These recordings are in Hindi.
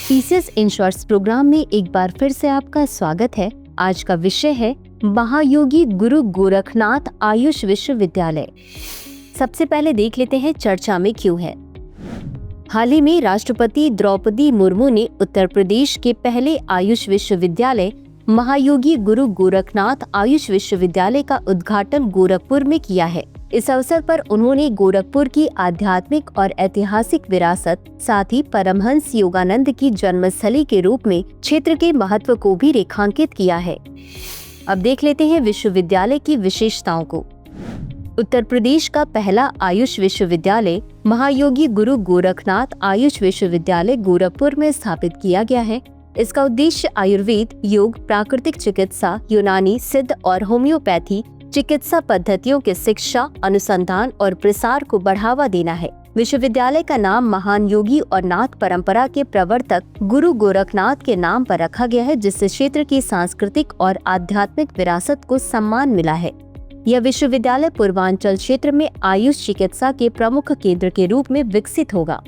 टीसीएस इन शॉर्ट्स प्रोग्राम में एक बार फिर से आपका स्वागत है। आज का विषय है महायोगी गुरु गोरखनाथ आयुष विश्वविद्यालय। सबसे पहले देख लेते हैं चर्चा में क्यों है। हाल ही में राष्ट्रपति द्रौपदी मुर्मू ने उत्तर प्रदेश के पहले आयुष विश्वविद्यालय महायोगी गुरु गोरखनाथ आयुष विश्वविद्यालय का उद्घाटन गोरखपुर में किया है। इस अवसर पर उन्होंने गोरखपुर की आध्यात्मिक और ऐतिहासिक विरासत, साथ ही परमहंस योगानंद की जन्मस्थली के रूप में क्षेत्र के महत्व को भी रेखांकित किया है। अब देख लेते हैं विश्वविद्यालय की विशेषताओं को। उत्तर प्रदेश का पहला आयुष विश्वविद्यालय महायोगी गुरु गोरखनाथ आयुष विश्वविद्यालय गोरखपुर में स्थापित किया गया है। इसका उद्देश्य आयुर्वेद, योग, प्राकृतिक चिकित्सा, यूनानी, सिद्ध और होम्योपैथी चिकित्सा पद्धतियों के शिक्षा, अनुसंधान और प्रसार को बढ़ावा देना है। विश्वविद्यालय का नाम महान योगी और नाथ परंपरा के प्रवर्तक गुरु गोरखनाथ के नाम पर रखा गया है, जिससे क्षेत्र की सांस्कृतिक और आध्यात्मिक विरासत को सम्मान मिला है। यह विश्वविद्यालय पूर्वांचल क्षेत्र में आयुष चिकित्सा के प्रमुख केंद्र के रूप में विकसित होगा।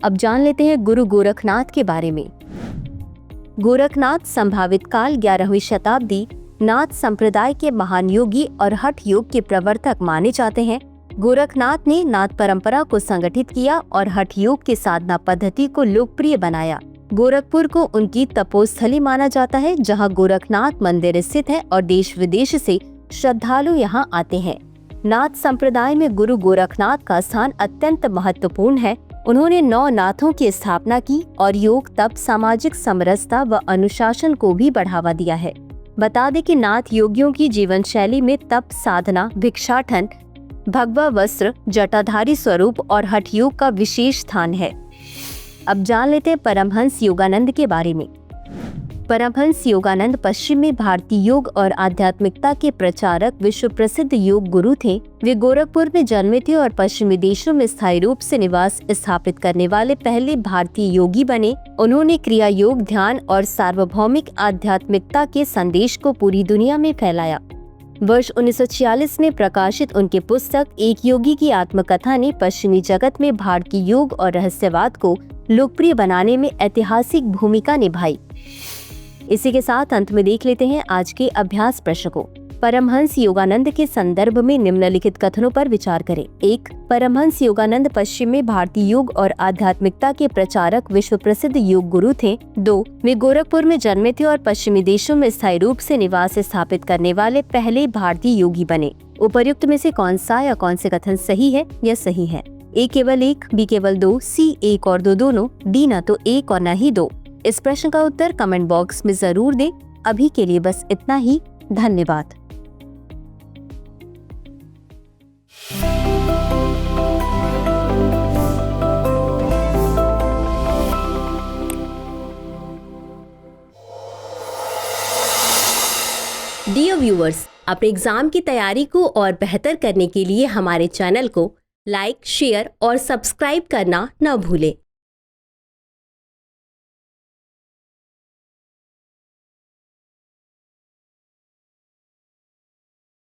अब जान लेते हैं गुरु गोरखनाथ के बारे में। गोरखनाथ संभावित काल 11वीं शताब्दी नाथ संप्रदाय के महान योगी और हठ योग के प्रवर्तक माने जाते हैं। गोरखनाथ ने नाथ परंपरा को संगठित किया और हठ योग की साधना पद्धति को लोकप्रिय बनाया। गोरखपुर को उनकी तपोस्थली माना जाता है, जहां गोरखनाथ मंदिर स्थित है और देश विदेश से श्रद्धालु यहां आते हैं। नाथ संप्रदाय में गुरु गोरखनाथ का स्थान अत्यंत महत्वपूर्ण है। उन्होंने 9 नाथों की स्थापना की और योग, तप, सामाजिक समरसता व अनुशासन को भी बढ़ावा दिया है। बता दें कि नाथ योगियों की जीवन शैली में तप, साधना, भिक्षाटन, भगवा वस्त्र, जटाधारी स्वरूप और हठ योग का विशेष स्थान है। अब जान लेते हैं परमहंस योगानंद के बारे में। परमहंस योगानंद पश्चिम में भारतीय योग और आध्यात्मिकता के प्रचारक, विश्व प्रसिद्ध योग गुरु थे। वे गोरखपुर में जन्मे थे और पश्चिमी देशों में स्थायी रूप से निवास स्थापित करने वाले पहले भारतीय योगी बने। उन्होंने क्रिया योग, ध्यान और सार्वभौमिक आध्यात्मिकता के संदेश को पूरी दुनिया में फैलाया। वर्ष 1946 में प्रकाशित उनके पुस्तक एक योगी की आत्मकथा ने पश्चिमी जगत में भारतीय योग और रहस्यवाद को लोकप्रिय बनाने में ऐतिहासिक भूमिका निभाई। इसी के साथ अंत में देख लेते हैं आज के अभ्यास प्रश्न को। परमहंस योगानंद के संदर्भ में निम्नलिखित कथनों पर विचार करें। 1. परमहंस योगानंद पश्चिम में भारतीय योग और आध्यात्मिकता के प्रचारक, विश्व प्रसिद्ध योग गुरु थे। 2. वे गोरखपुर में जन्मे थे और पश्चिमी देशों में स्थायी रूप से निवास स्थापित करने वाले पहले भारतीय योगी बने। उपर्युक्त में से कौन सा या कौन से कथन सही है या सही है? A केवल 1, B केवल 2, C 1 और 2 दोनों, D न तो 1 और न ही 2। इस प्रश्न का उत्तर कमेंट बॉक्स में जरूर दें। अभी के लिए बस इतना ही। धन्यवाद। डियर व्यूअर्स, अपने एग्जाम की तैयारी को और बेहतर करने के लिए हमारे चैनल को लाइक, शेयर और सब्सक्राइब करना न भूलें।